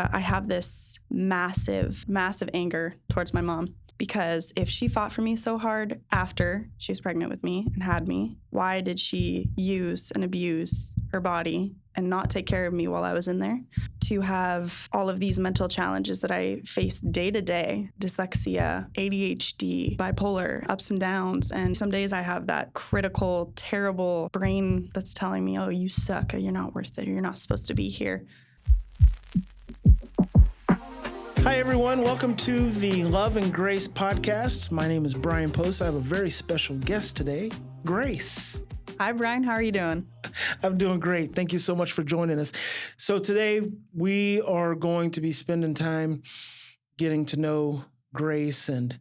I have this massive anger towards my mom because if she fought for me so hard after she was pregnant with me and had me, why did she use and abuse her body and not take care of me while I was in there? To have all of these mental challenges that I face day to day, dyslexia, ADHD, bipolar, ups and downs. And some days I have that critical, terrible brain that's telling me, oh, you suck, or you're not worth it, or you're not supposed to be here. Hi, everyone. Welcome to the Love and Grace podcast. My name is Bryan Post. I have a very special guest today, Grace. Hi, Brian. How are you doing? I'm doing great. Thank you so much for joining us. So today we are going to be spending time getting to know Grace and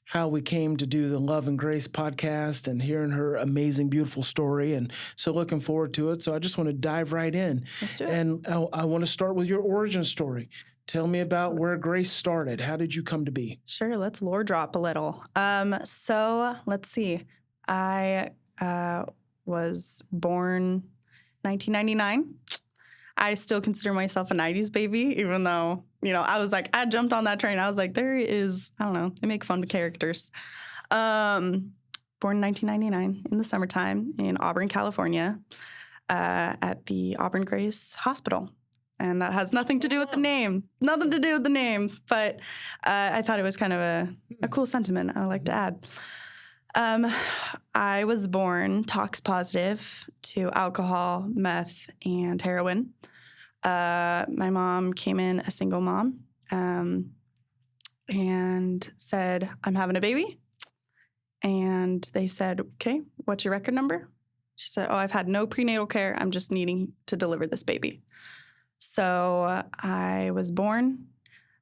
how we came to do the Love and Grace podcast and hearing her amazing, beautiful story. And so looking forward to it. So I just want to dive right in. Let's do it. And I want to start with your origin story. Tell me about where Grace started. How did you come to be? Sure, let's lore drop a little. So let's see. I was born 1999. I still consider myself a 90s baby, even though, I jumped on that train. I was like, they make fun of characters. Born in 1999 in the summertime in Auburn, California, at the Auburn Grace Hospital. And that has nothing to do with the name. Nothing to do with the name. But I thought it was kind of a cool sentiment I would like to add. I was born tox positive to alcohol, meth, and heroin. My mom came in a single mom and said, I'm having a baby. And they said, okay, what's your record number? She said, I've had no prenatal care. I'm just needing to deliver this baby. So I was born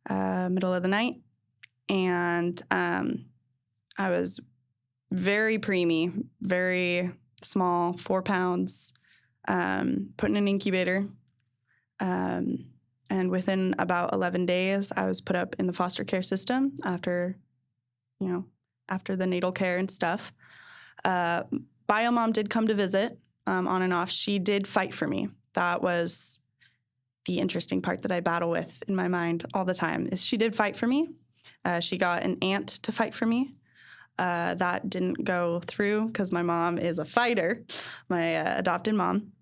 middle of the night, and I was very preemie, very small, 4 pounds, put in an incubator. And within about 11 days, I was put up in the foster care system after the natal care and stuff. Bio mom did come to visit on and off. She did fight for me. That was the interesting part that I battle with in my mind all the time is she did fight for me. She got an aunt to fight for me. That didn't go through because my mom is a fighter, my adopted mom.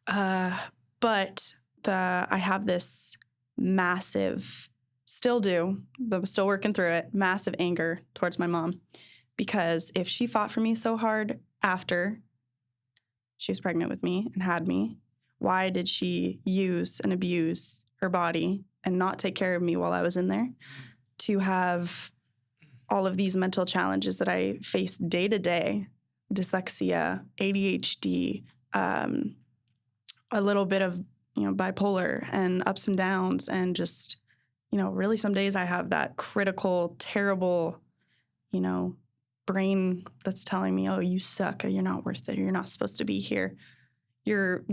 But I have this massive, still do, but I'm still working through it, massive anger towards my mom. Because if she fought for me so hard after she was pregnant with me and had me, why did she use and abuse her body and not take care of me while I was in there? To have all of these mental challenges that I face day to day, dyslexia, ADHD, a little bit of, bipolar and ups and downs, and just, really some days I have that critical, terrible, brain that's telling me, oh, you suck, or you're not worth it, or you're not supposed to be here. You're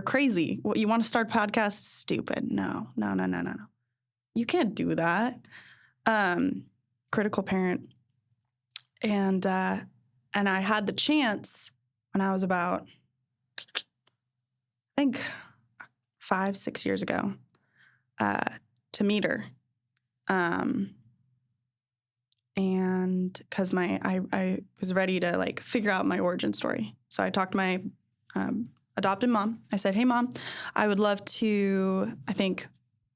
crazy. What, you want to start a podcast? Stupid. No. You can't do that. Critical parent. And I had the chance when I was about, I think 5-6 years ago, to meet her. And because I was ready to figure out my origin story. So I talked to my adopted mom. I said, hey, Mom, I would love to,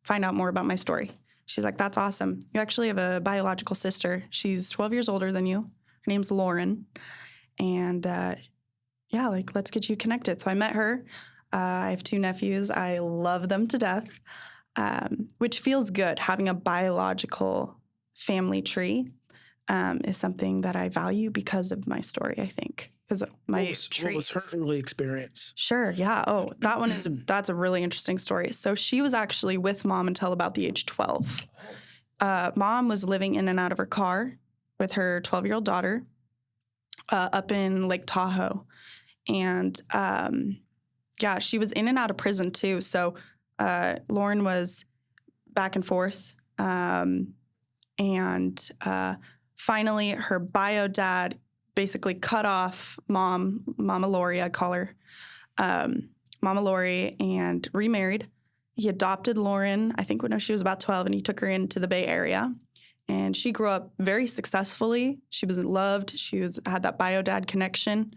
find out more about my story. She's like, that's awesome. You actually have a biological sister. She's 12 years older than you. Her name's Lauren. And let's get you connected. So I met her. I have 2 nephews. I love them to death, which feels good. Having a biological family tree is something that I value because of my story, I think. Because what was her early experience? Sure, yeah. Oh, that's a really interesting story. So she was actually with mom until about the age 12. Mom was living in and out of her car with her 12-year-old daughter up in Lake Tahoe. And she was in and out of prison too. So Lauren was back and forth. Finally, her bio dad basically cut off Mama Lori, I call her, Mama Lori, and remarried. he adopted Lauren, I think when she was about 12, and he took her into the Bay Area. And she grew up very successfully. She was loved. Had that bio-dad connection.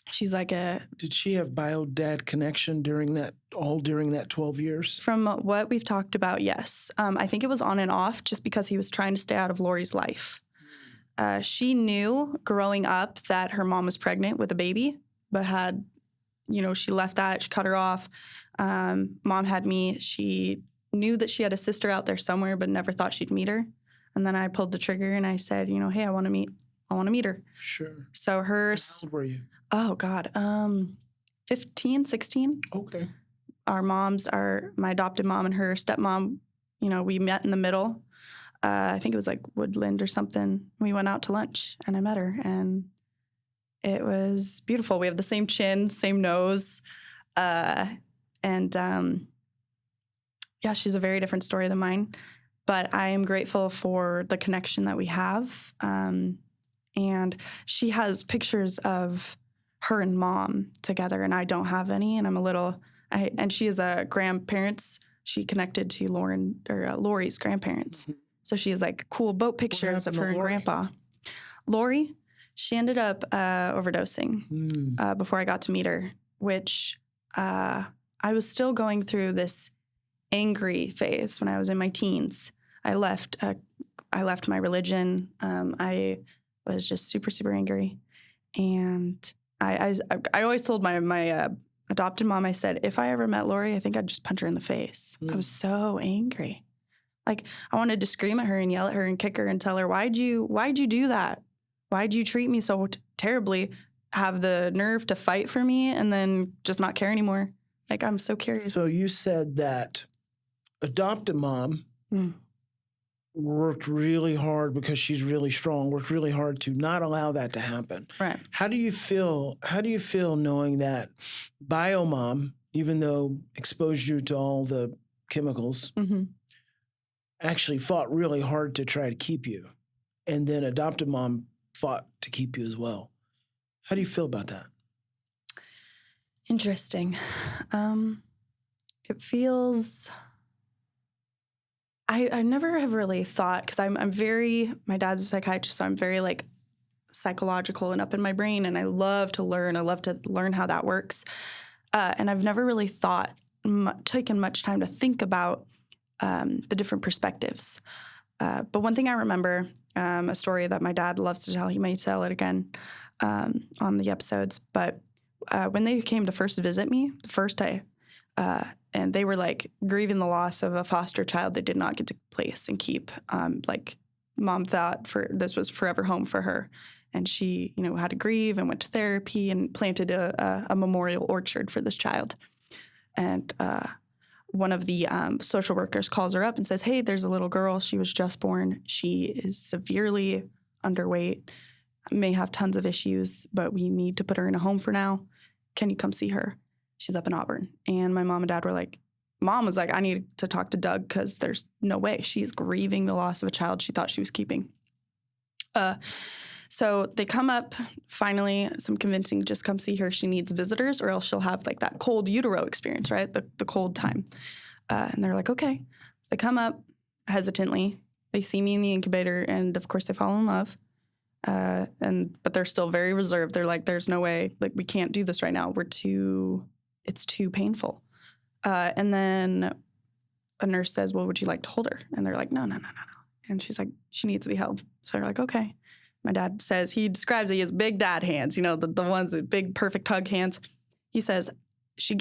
She's like Did she have bio-dad connection during that 12 years? From what we've talked about, yes. I think it was on and off just because he was trying to stay out of Lori's life. She knew growing up that her mom was pregnant with a baby, but she left that. She cut her off. Mom had me. She knew that she had a sister out there somewhere, but never thought she'd meet her. And then I pulled the trigger and I said, hey, I want to meet her. Sure. So How old were you? Oh God, 15, 16. Okay. My adopted mom and her stepmom, we met in the middle. I think it was like Woodland or something. We went out to lunch and I met her and it was beautiful. We have the same chin, same nose. She's a very different story than mine, but I am grateful for the connection that we have. And she has pictures of her and mom together, and I don't have any, and and she is a grandparents. She connected to Lori's grandparents. Mm-hmm. So she has like cool boat pictures of her and grandpa. Lori, she ended up overdosing before I got to meet her, which I was still going through this angry phase when I was in my teens. I left my religion. I was just super, super angry. And I always told my adopted mom, I said, if I ever met Lori, I think I'd just punch her in the face. I was so angry. Like I wanted to scream at her and yell at her and kick her and tell her, why'd you do that? Why'd you treat me so terribly? Have the nerve to fight for me and then just not care anymore. Like, I'm so curious. So you said that adopted mom worked really hard because she's really strong, worked really hard to not allow that to happen. Right. How do you feel knowing that bio mom, even though exposed you to all the chemicals, actually fought really hard to try to keep you, and then adopted mom fought to keep you as well? How do you feel about that? Interesting. It feels... I never have really thought, because my dad's a psychiatrist, so I'm very like psychological and up in my brain, and I love to learn how that works. And I've never really taken much time to think about the different perspectives. But one thing I remember, a story that my dad loves to tell, he may tell it again on the episodes, but when they came to first visit me the first day, and they were like grieving the loss of a foster child they did not get to place and keep. Like mom thought this was forever home for her. And she, had to grieve and went to therapy and planted a memorial orchard for this child. And one of the social workers calls her up and says, hey, there's a little girl. She was just born. She is severely underweight, may have tons of issues, but we need to put her in a home for now. Can you come see her? She's up in Auburn. And my mom and dad were like, mom was like, I need to talk to Doug because there's no way. She's grieving the loss of a child she thought she was keeping. So they come up, finally, some convincing, just come see her. She needs visitors or else she'll have like that cold utero experience, right? The cold time. And they're like, okay. They come up hesitantly. They see me in the incubator and of course they fall in love. But they're still very reserved. They're like, there's no way, like we can't do this right now. It's too painful. And then a nurse says, well, would you like to hold her? And they're like, no. And she's like, she needs to be held. So they're like, okay. My dad says, he describes it, he has big dad hands, the ones that big, perfect hug hands. He says, she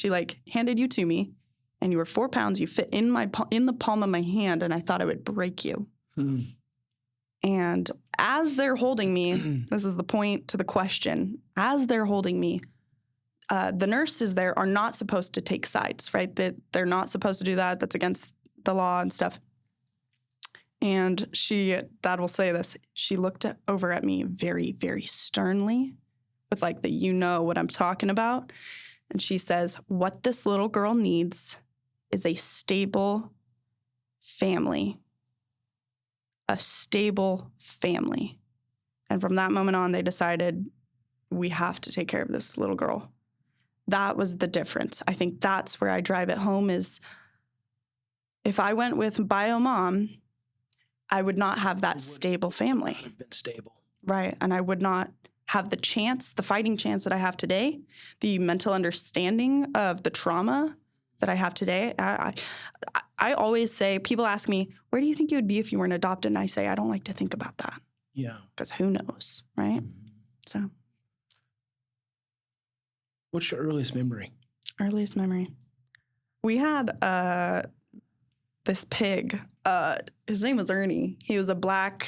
like handed you to me and you were 4 pounds. You fit in the palm of my hand and I thought I would break you. And as they're holding me, this is the point to the question, as they're holding me, the nurses there are not supposed to take sides, right? That they're not supposed to do that. That's against the law and stuff. And Dad will say this, she looked over at me very, very sternly with like what I'm talking about. And she says, what this little girl needs is a stable family. A stable family. And from that moment on, they decided we have to take care of this little girl. that was the difference. I think that's where I drive it home is if I went with bio mom, I would not have that stable family. Would have been stable. Right. And I would not have the chance, the fighting chance that I have today, the mental understanding of the trauma that I have today. I always say, people ask me, where do you think you would be if you weren't adopted? And I say, I don't like to think about that. Yeah. Because who knows, right? So. What's your earliest memory? Earliest memory. We had this pig. His name was Ernie. He was a black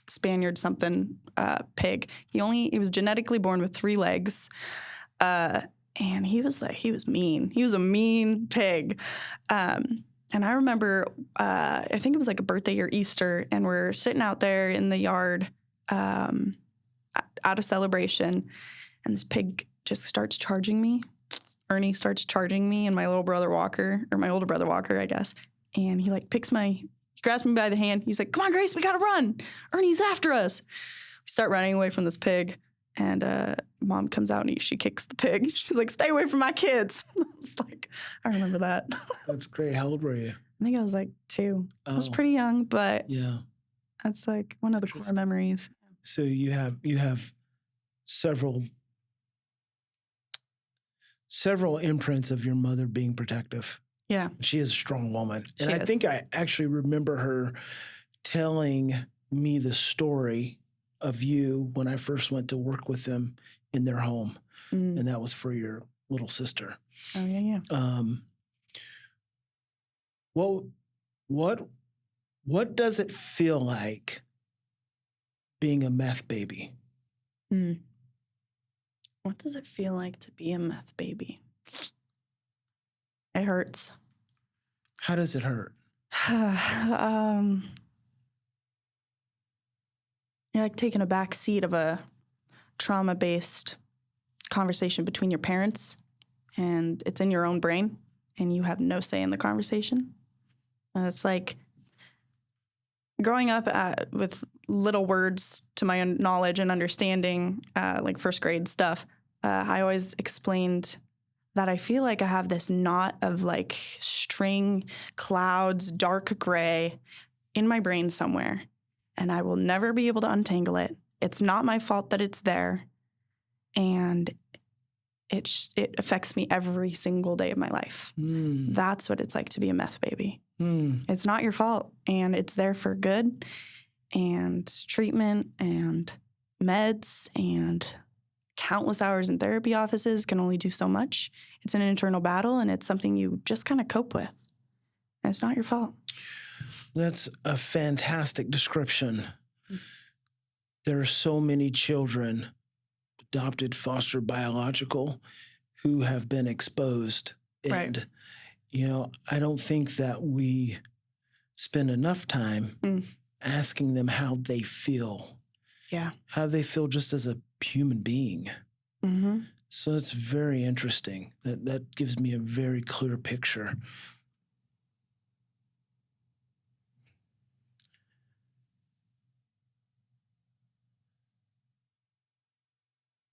Spaniard something pig. He was genetically born with 3 legs. And he was mean. He was a mean pig. And I remember, I think it was like a birthday or Easter, and we're sitting out there in the yard at a celebration, and this pig just starts charging me. Ernie starts charging me and my older brother Walker, I guess. And he he grabs me by the hand. He's like, come on, Grace, we got to run. Ernie's after us. We start running away from this pig. And mom comes out and she kicks the pig. She's like, stay away from my kids. It's like, I remember that. That's great. How old were you? I think I was like 2. Oh. I was pretty young, but yeah, that's like one of the core memories. So you have several imprints of your mother being protective. Yeah. She is a strong woman. And She I is. think I actually remember her telling me the story of you when I first went to work with them in their home. And that was for your little sister. Oh, yeah. What does it feel like being a meth baby? What does it feel like to be a meth baby? It hurts. How does it hurt? You're like taking a back seat of a trauma-based conversation between your parents, and it's in your own brain, and you have no say in the conversation. And it's like growing up with little words to my own knowledge and understanding, like first grade stuff. I always explained that I feel like I have this knot of like string clouds, dark gray in my brain somewhere, and I will never be able to untangle it. It's not my fault that it's there, and it affects me every single day of my life. That's what it's like to be a meth baby. It's not your fault, and it's there for good and treatment and meds and countless hours in therapy offices can only do so much. It's an internal battle, and it's something you just kind of cope with. And it's not your fault. That's a fantastic description. There are so many children, adopted, fostered, biological, who have been exposed. And, I don't think that we spend enough time asking them how they feel. Yeah. How they feel just as a human being. So it's very interesting. That gives me a very clear picture.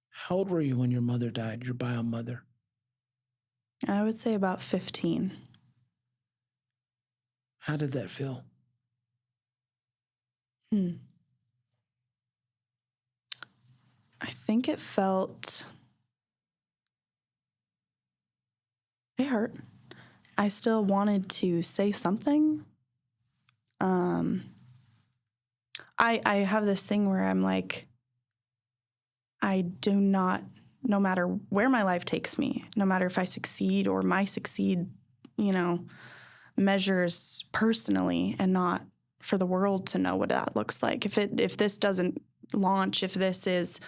How old were you when your mother died, your bio mother? I would say about 15. How did that feel? I think it hurt. I still wanted to say something. I have this thing where I'm like, I do not, no matter where my life takes me, no matter if I succeed or my succeed, measures personally and not for the world to know what that looks like. If this doesn't launch, if this is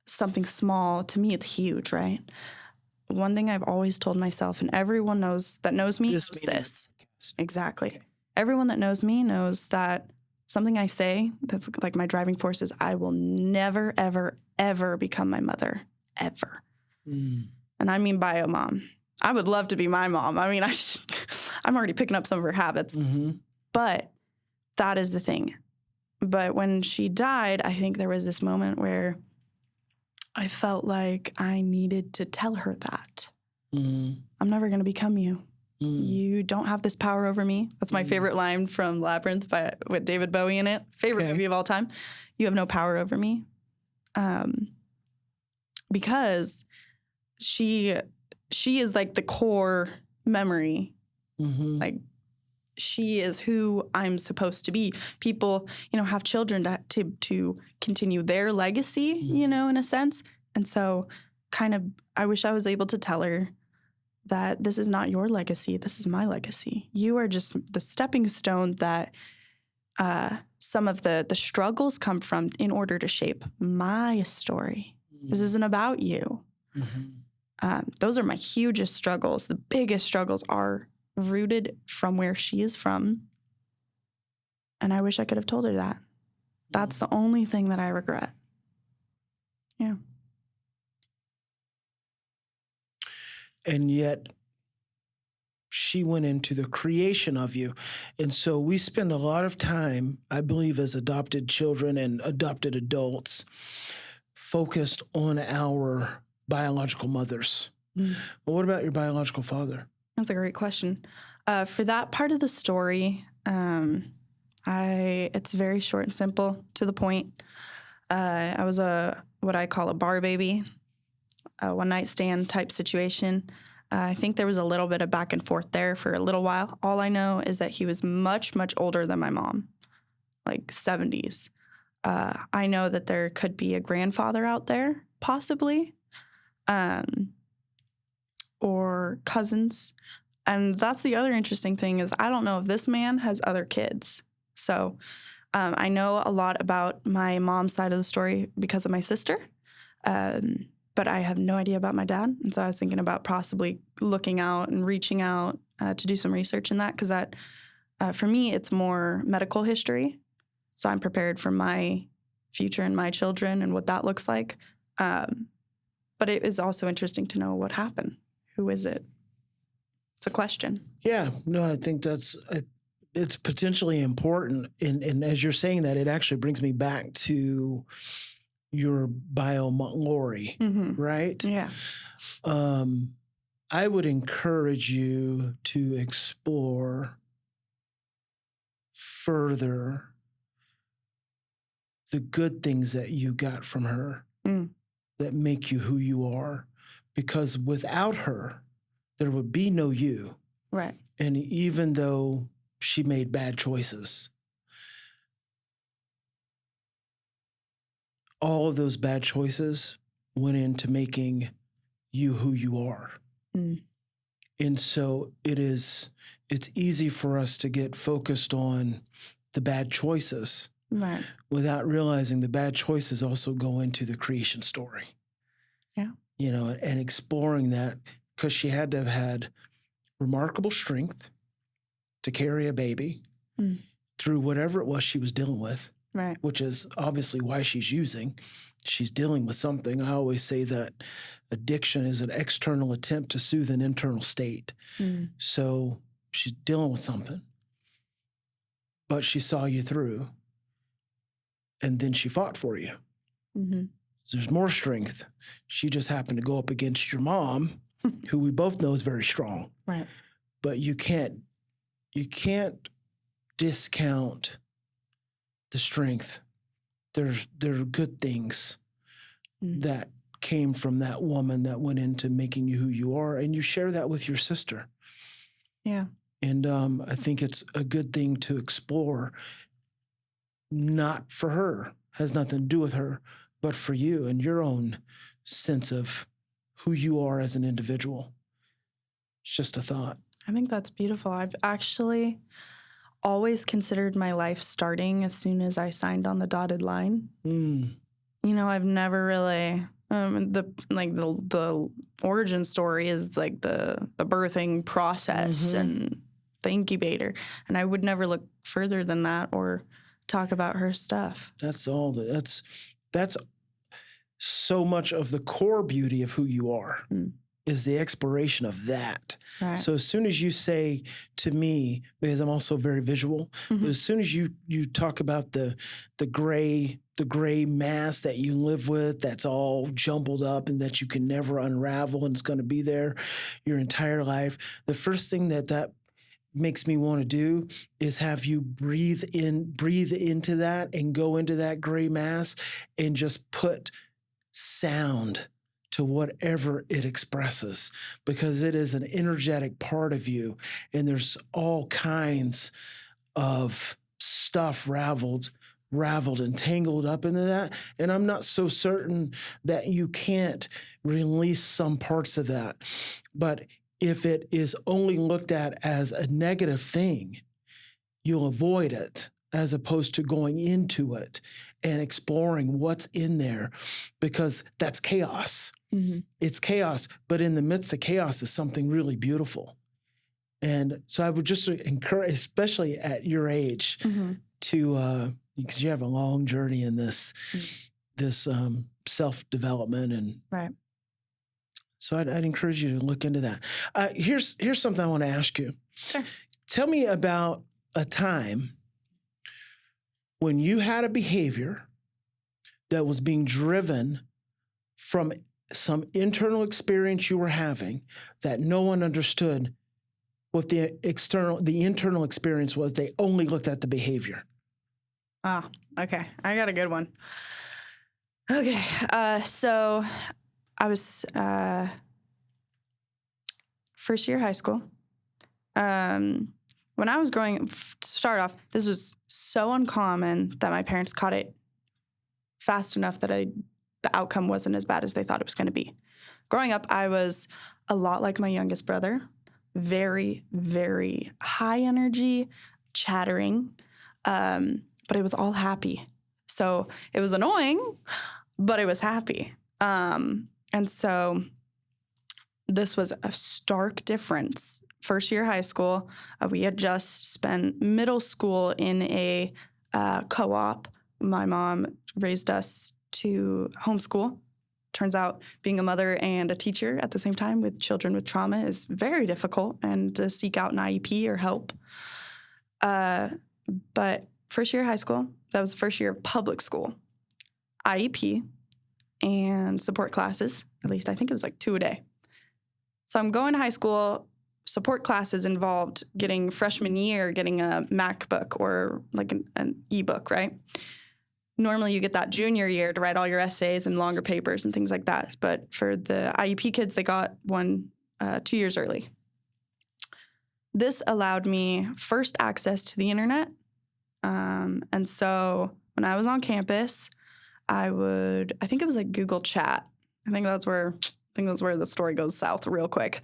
something small, to me it's huge, right? One thing I've always told myself, and everyone knows me knows this. Exactly. Okay. Everyone that knows me knows that something I say that's like my driving force is I will never, ever, ever become my mother, ever. And I mean bio mom. I would love to be my mom. I mean, I'm already picking up some of her habits, but that is the thing. But when she died, I think there was this moment where I felt like I needed to tell her that. Mm. I'm never going to become you. You don't have this power over me. That's my favorite line from Labyrinth with David Bowie in it. Favorite movie of all time. You have no power over me. Because she is like the core memory. Mm-hmm. Like she is who I'm supposed to be. People, have children to continue their legacy, in a sense. And so kind of, I wish I was able to tell her that this is not your legacy. This is my legacy. You are just the stepping stone that some of the struggles come from in order to shape my story. This isn't about you. Those are my hugest struggles. The biggest struggles are rooted from where she is from. And I wish I could have told her that. That's the only thing that I regret. Yeah. And yet she went into the creation of you. And so we spend a lot of time, I believe, as adopted children and adopted adults, focused on our biological mothers. Well, what about your biological father? That's a great question. For that part of the story, it's very short and simple, to the point. I was what I call a bar baby, a one-night stand type situation. I think there was a little bit of back and forth there for a little while. All I know is that he was much, much older than my mom, like 70s. I know that there could be a grandfather out there, possibly, or cousins. And that's the other interesting thing is I don't know if this man has other kids. So I know a lot about my mom's side of the story because of my sister. But I have no idea about my dad. And so I was thinking about possibly looking out and reaching out to do some research in that because that, for me, it's more medical history. So I'm prepared for my future and my children and what that looks like. But it is also interesting to know what happened. Who is it? It's a question. Yeah, no, I think it's potentially important. And as you're saying that, it actually brings me back to your bio Lori, right? Yeah. I would encourage you to explore further the good things that you got from her that make you who you are. Because without her, there would be no you. Right. And even though she made bad choices, all of those bad choices went into making you who you are. And so it's easy for us to get focused on the bad choices, right, without realizing the bad choices also go into the creation story. Yeah. And exploring that, because she had to have had remarkable strength to carry a baby through whatever it was she was dealing with. Right. Which is obviously why she's dealing with something. I always say that addiction is an external attempt to soothe an internal state. So she's dealing with something, but she saw you through, and then she fought for you. So there's more strength. She just happened to go up against your mom, who we both know is very strong. Right. But you can't discount the strength. There are good things that came from that woman that went into making you who you are, and you share that with your sister. Yeah. And I think it's a good thing to explore, not for her, has nothing to do with her, but for you and your own sense of who you are as an individual. It's just a thought. I think that's beautiful. I've actually always considered my life starting as soon as I signed on the dotted line. I've never really the origin story is like the birthing process and the incubator, and I would never look further than that or talk about her stuff. That's so much of the core beauty of who you are. Is the exploration of that. Right. So as soon as you say to me, because I'm also very visual, but as soon as you talk about the gray the gray mass that you live with that's all jumbled up and that you can never unravel and it's going to be there your entire life. The first thing that makes me want to do is have you breathe into that and go into that gray mass and just put sound to whatever it expresses, because it is an energetic part of you. And there's all kinds of stuff raveled and tangled up into that. And I'm not so certain that you can't release some parts of that. But if it is only looked at as a negative thing, you'll avoid it as opposed to going into it and exploring what's in there, because that's chaos. Mm-hmm. It's chaos, but in the midst of chaos is something really beautiful. And so I would just encourage, especially at your age, Mm-hmm. to because you have a long journey in this self-development, and Right. so I'd encourage you to look into that. Here's something I want to ask you. Sure. Tell me about a time when you had a behavior that was being driven from some internal experience you were having that no one understood what the internal experience was. They only looked at the behavior. Oh, okay. I got a good one. Okay. So I was first year high school. When I was to start off, this was so uncommon that my parents caught it fast enough that the outcome wasn't as bad as they thought it was going to be. Growing up, I was a lot like my youngest brother, very, very high energy, chattering, but it was all happy. So it was annoying, but it was happy. And so this was a stark difference. First year high school, we had just spent middle school in a co-op. My mom raised us to homeschool. Turns out being a mother and a teacher at the same time with children with trauma is very difficult, and to seek out an IEP or help. But first year high school, that was the first year of public school, IEP and support classes. At least I think it was like 2 a day. So I'm going to high school. Support classes involved getting freshman year, getting a MacBook or like an ebook, right? Normally you get that junior year to write all your essays and longer papers and things like that. But for the IEP kids, they got one 2 years early. This allowed me first access to the internet. And so when I was on campus, I think it was like Google Chat. I think that's where the story goes south real quick.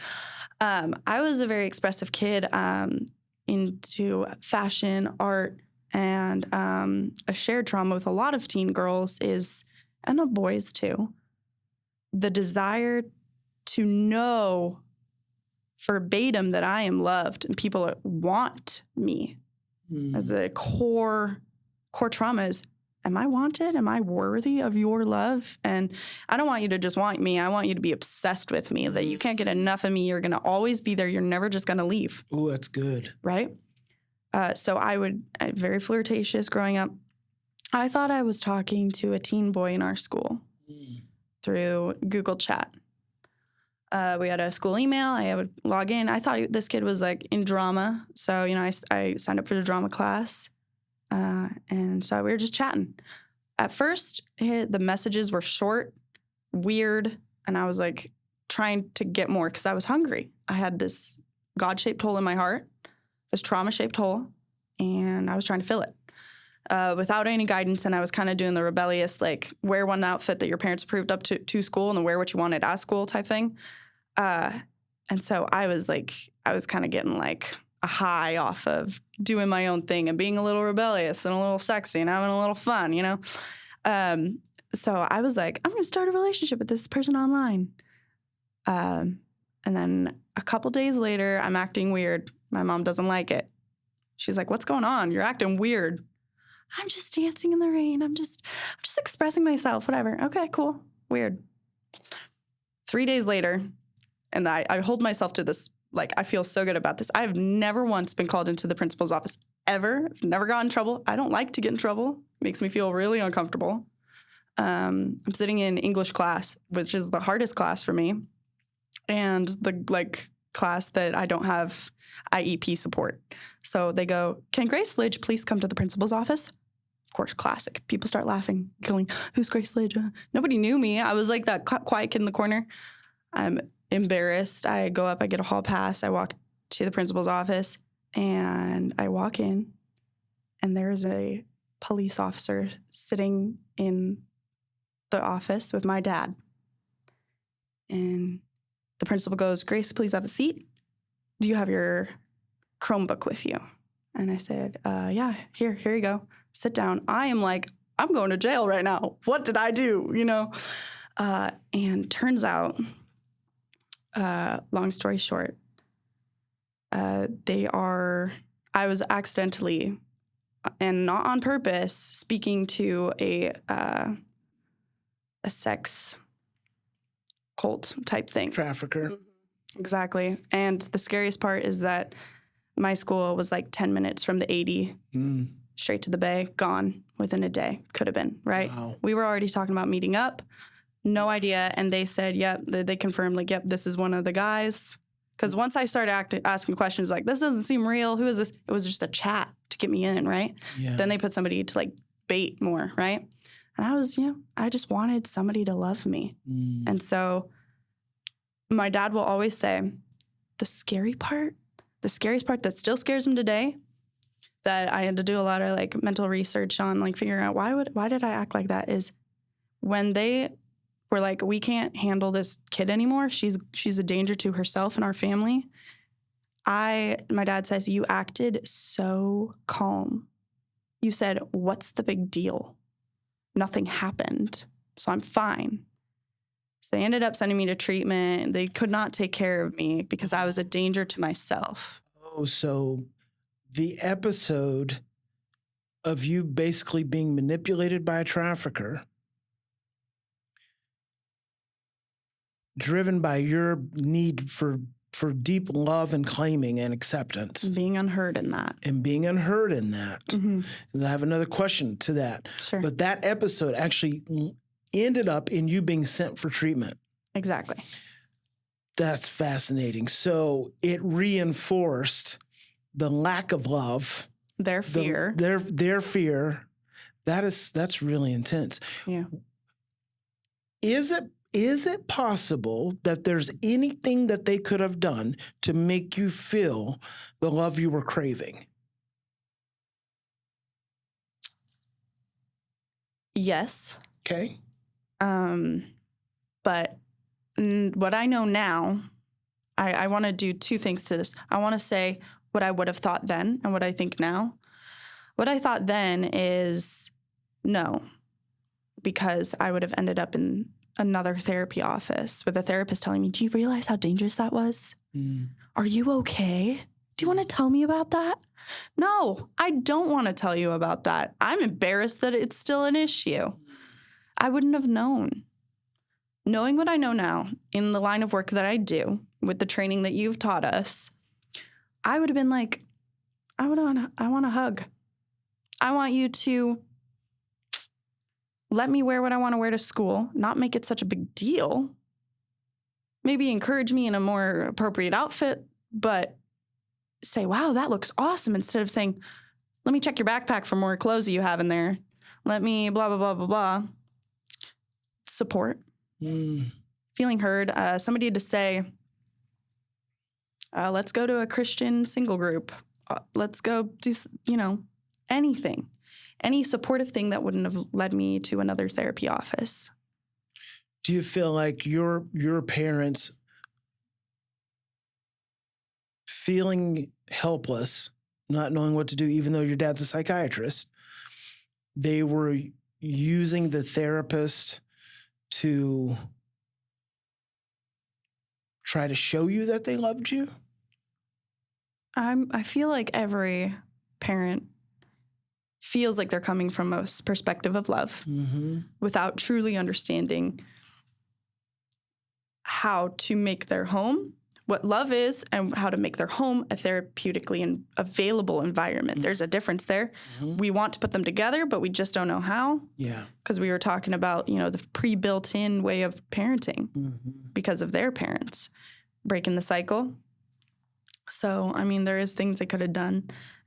I was a very expressive kid, into fashion, art, and a shared trauma with a lot of teen girls and of boys too, the desire to know verbatim that I am loved and people want me. As a core trauma is, am I wanted? Am I worthy of your love? And I don't want you to just want me. I want you to be obsessed with me, that you can't get enough of me. You're going to always be there. You're never just going to leave. Oh, that's good. Right? So very flirtatious growing up. I thought I was talking to a teen boy in our school through Google Chat. We had a school email. I would log in. I thought this kid was like in drama. So, I signed up for the drama class. And so we were just chatting. At first, the messages were short, weird, and I was like trying to get more because I was hungry. I had this God-shaped hole in my heart, this trauma-shaped hole, and I was trying to fill it without any guidance. And I was kind of doing the rebellious, like, wear one outfit that your parents approved up to school and then wear what you wanted at school type thing. And so I was kind of getting like a high off of doing my own thing and being a little rebellious and a little sexy and having a little fun, So I was like, I'm going to start a relationship with this person online. And then a couple days later, I'm acting weird. My mom doesn't like it. She's like, what's going on? You're acting weird. I'm just dancing in the rain. I'm just expressing myself, whatever. Okay, cool. Weird. 3 days later, and I hold myself to this, like, I feel so good about this. I've never once been called into the principal's office ever. I've never gotten in trouble. I don't like to get in trouble. Makes me feel really uncomfortable. I'm sitting in English class, which is the hardest class for me, and the class that I don't have IEP support. So they go, "Can Grace Lidge please come to the principal's office?" Of course, classic. People start laughing, going, "Who's Grace Lidge?" Nobody knew me. I was like that quiet kid in the corner. I'm embarrassed. I go up, I get a hall pass, I walk to the principal's office, and I walk in, and there's a police officer sitting in the office with my dad. And the principal goes, "Grace, please have a seat. Do you have your Chromebook with you?" And I said, "Yeah, here you go. Sit down." I am like, I'm going to jail right now. What did I do? And turns out, long story short, I was accidentally and not on purpose speaking to a sex cult type thing. Trafficker. Exactly. And the scariest part is that my school was like 10 minutes from the 80, straight to the bay, gone within a day. Could have been, right? Wow. We were already talking about meeting up. No idea. And they said, yep, they confirmed, like, yep, this is one of the guys. Because once I started asking questions like, this doesn't seem real. Who is this? It was just a chat to get me in, right? Yeah. Then they put somebody to like bait more, right? And I just wanted somebody to love me. And so my dad will always say, the scariest part that still scares him today, that I had to do a lot of like mental research on, like figuring out why did I act like that, is when they were like, we can't handle this kid anymore. She's a danger to herself and our family. My dad says, you acted so calm. You said, what's the big deal? Nothing happened, so I'm fine. So they ended up sending me to treatment. They could not take care of me because I was a danger to myself. Oh, so the episode of you basically being manipulated by a trafficker, driven by your need for deep love and claiming and acceptance. Being unheard in that. Mm-hmm. And I have another question to that. Sure. But that episode actually ended up in you being sent for treatment. Exactly. That's fascinating. So it reinforced the lack of love. Their fear. Their fear. That's really intense. Yeah. Is it possible that there's anything that they could have done to make you feel the love you were craving? Yes. Okay. But what I know now, I want to do two things to this. I want to say what I would have thought then and what I think now. What I thought then is no, because I would have ended up in another therapy office with a therapist telling me, do you realize how dangerous that was? Are you okay? Do you want to tell me about that? No, I don't want to tell you about that. I'm embarrassed that it's still an issue. I wouldn't have known. Knowing what I know now in the line of work that I do with the training that you've taught us, I would have been like, I want a hug. I want you to let me wear what I want to wear to school, not make it such a big deal. Maybe encourage me in a more appropriate outfit, but say, wow, that looks awesome, instead of saying, let me check your backpack for more clothes that you have in there. Let me blah, blah, blah, blah, blah. Support. Feeling heard. Somebody had to say, let's go to a Christian single group. Let's go do, anything. Any supportive thing that wouldn't have led me to another therapy office. Do you feel like your parents feeling helpless, not knowing what to do, even though your dad's a psychiatrist, they were using the therapist to try to show you that they loved you? I feel like every parent feels like they're coming from a perspective of love without truly understanding how to make their home what love is and how to make their home a therapeutically and available environment. There's a difference there. We want to put them together, but we just don't know how. Yeah. Because we were talking about, the pre-built-in way of parenting because of their parents breaking the cycle. So, I mean, there is things they could have done,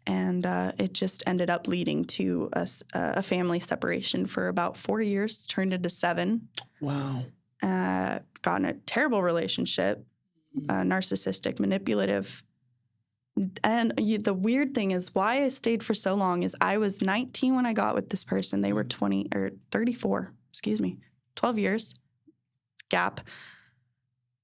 and it just ended up leading to a family separation for about 4 years, turned into 7. Wow. Got in a terrible relationship, narcissistic, manipulative. And the weird thing is why I stayed for so long is I was 19 when I got with this person. They were 34, 12 years gap.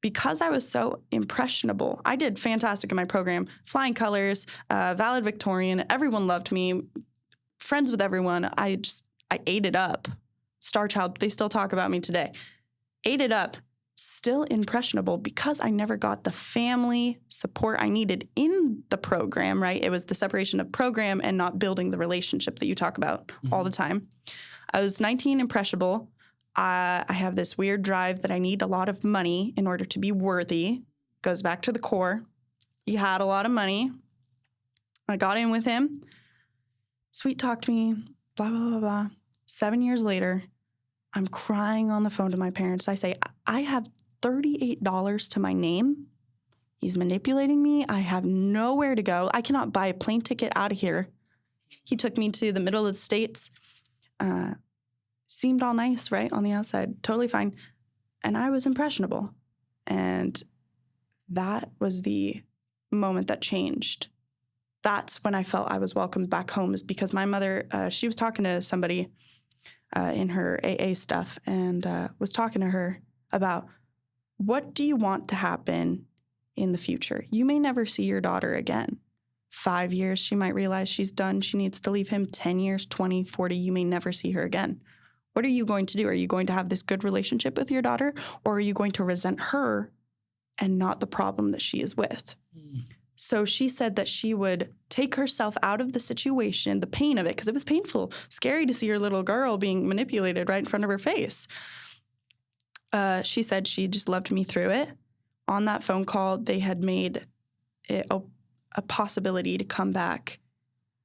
Because I was so impressionable, I did fantastic in my program, flying colors, valedictorian. Everyone loved me, friends with everyone. I ate it up. Star child, they still talk about me today. Ate it up, still impressionable because I never got the family support I needed in the program, right? It was the separation of program and not building the relationship that you talk about all the time. I was 19, impressionable. I have this weird drive that I need a lot of money in order to be worthy. Goes back to the core. He had a lot of money. I got in with him. Sweet talked me, blah, blah, blah, blah. 7 years later, I'm crying on the phone to my parents. I say, I have $38 to my name. He's manipulating me. I have nowhere to go. I cannot buy a plane ticket out of here. He took me to the middle of the States. Seemed all nice, right? On the outside, totally fine. And I was impressionable. And that was the moment that changed. That's when I felt I was welcomed back home, is because my mother, she was talking to somebody in her AA stuff and was talking to her about, what do you want to happen in the future? You may never see your daughter again. 5 years, she might realize she's done. She needs to leave him. 10 years, 20, 40, you may never see her again. What are you going to do? Are you going to have this good relationship with your daughter, or are you going to resent her and not the problem that she is with? So she said that she would take herself out of the situation, the pain of it, because it was painful, scary to see her little girl being manipulated right in front of her face. She said she just loved me through it. On that phone call, they had made it a possibility to come back,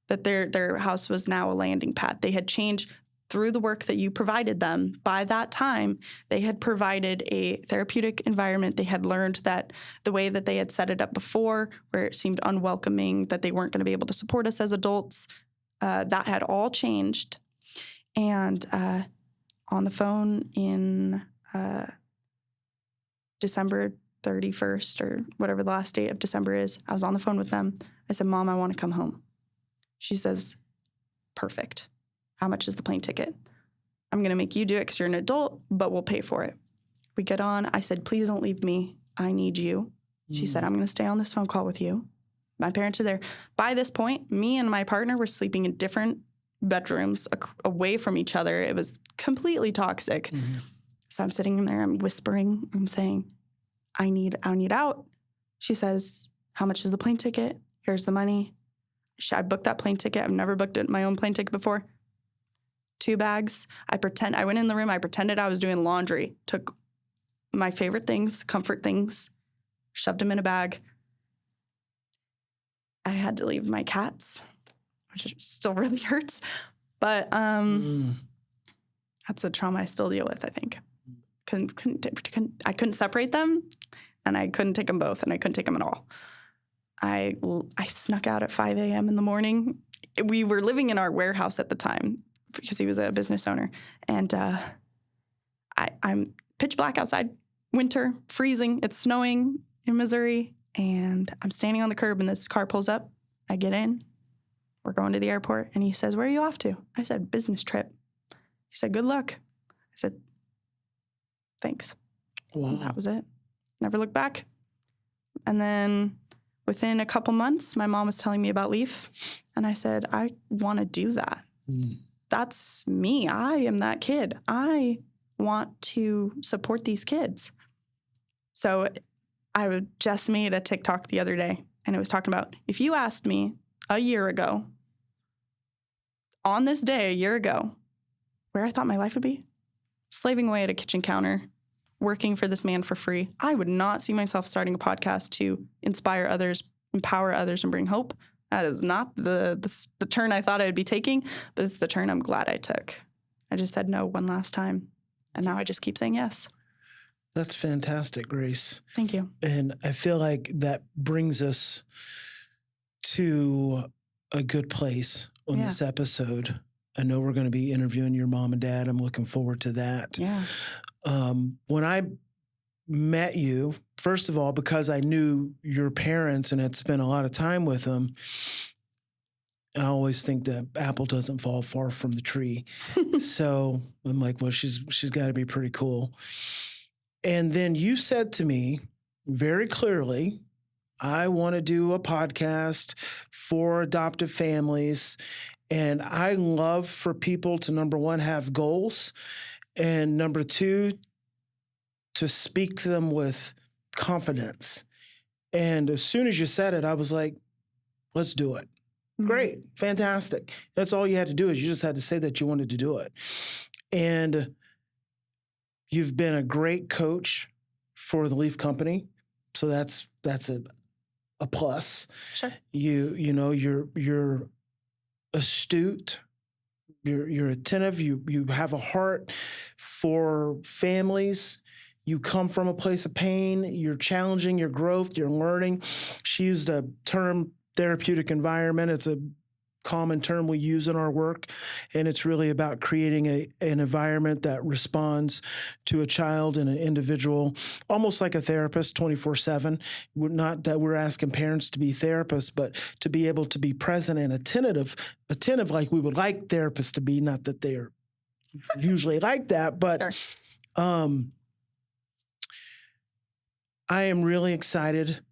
that their house was now a landing pad. They had changed through the work that you provided them. By that time, they had provided a therapeutic environment. They had learned that the way that they had set it up before, where it seemed unwelcoming, that they weren't going to be able to support us as adults, that had all changed. And on the phone in December 31st, or whatever the last date of December is, I was on the phone with them. I said, Mom, I want to come home. She says, perfect. How much is the plane ticket? I'm going to make you do it because you're an adult, but we'll pay for it. We get on. I said, please don't leave me. I need you. She said, I'm going to stay on this phone call with you. My parents are there. By this point, me and my partner were sleeping in different bedrooms away from each other. It was completely toxic. So I'm sitting in there. I'm whispering. I'm saying, I need out. She says, how much is the plane ticket? Here's the money. I booked that plane ticket. I've never booked my own plane ticket before. 2 bags. I went in the room. I pretended I was doing laundry. Took my favorite things, comfort things, shoved them in a bag. I had to leave my cats, which still really hurts. But that's a trauma I still deal with, I think. I couldn't separate them, and I couldn't take them both, and I couldn't take them at all. I snuck out at 5 a.m. in the morning. We were living in our warehouse at the time, because he was a business owner. And I'm pitch black outside, winter, freezing. It's snowing in Missouri. And I'm standing on the curb, and this car pulls up. I get in. We're going to the airport. And he says, where are you off to? I said, business trip. He said, good luck. I said, thanks. Wow. And that was it. Never looked back. And then within a couple months, my mom was telling me about Leaf. And I said, I want to do that. That's me. I am that kid. I want to support these kids. So I just made a TikTok the other day, and it was talking about, if you asked me a year ago, on this day a year ago, where I thought my life would be, slaving away at a kitchen counter, working for this man for free. I would not see myself starting a podcast to inspire others, empower others, and bring hope. That is not the turn I thought I would be taking, but it's the turn I'm glad I took. I just said no one last time, and now I just keep saying yes. That's fantastic, Grace. Thank you. And I feel like that brings us to a good place on this episode. I know we're going to be interviewing your mom and dad. I'm looking forward to that. Yeah. When I met you, first of all, because I knew your parents and had spent a lot of time with them, I always think that apple doesn't fall far from the tree. So I'm like, well, she's got to be pretty cool. And then you said to me very clearly, I want to do a podcast for adoptive families. And I love for people to, number one, have goals. And number two, to speak to them with confidence. And as soon as you said it, I was like, let's do it. Mm-hmm. Great. Fantastic. That's all you had to do is you just had to say that you wanted to do it. And you've been a great coach for the Leaf Company. So that's a plus. Sure. You know, you're astute. You're attentive. You have a heart for families. You come from a place of pain. You're challenging your growth. You're learning. She used a term, therapeutic environment. It's a common term we use in our work, and it's really about creating an environment that responds to a child and an individual, almost like a therapist 24/7. Not that we're asking parents to be therapists, but to be able to be present and attentive like we would like therapists to be. Not that they're usually like that, but Sure. I am really excited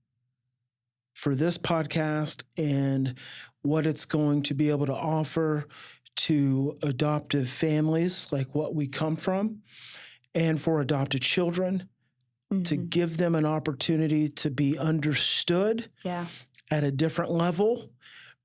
for this podcast and what it's going to be able to offer to adoptive families, like what we come from, and for adopted children, to give them an opportunity to be understood at a different level,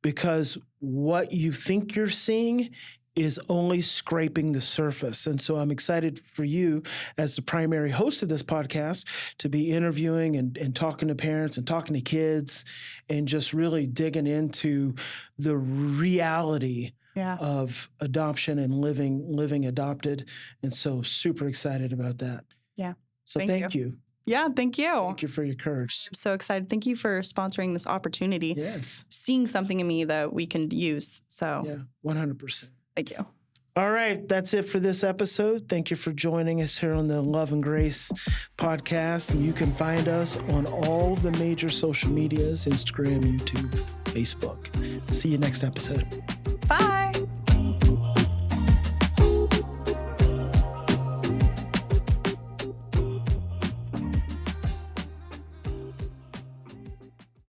because what you think you're seeing is only scraping the surface. And so I'm excited for you as the primary host of this podcast to be interviewing and talking to parents and talking to kids and just really digging into the reality of adoption and living adopted. And so super excited about that. Yeah. So thank you. Yeah, thank you. Thank you for your courage. I'm so excited. Thank you for sponsoring this opportunity. Yes. Seeing something in me that we can use. So yeah, 100%. Thank you. All right. That's it for this episode. Thank you for joining us here on the Love and Grace podcast. And you can find us on all the major social medias, Instagram, YouTube, Facebook. See you next episode. Bye.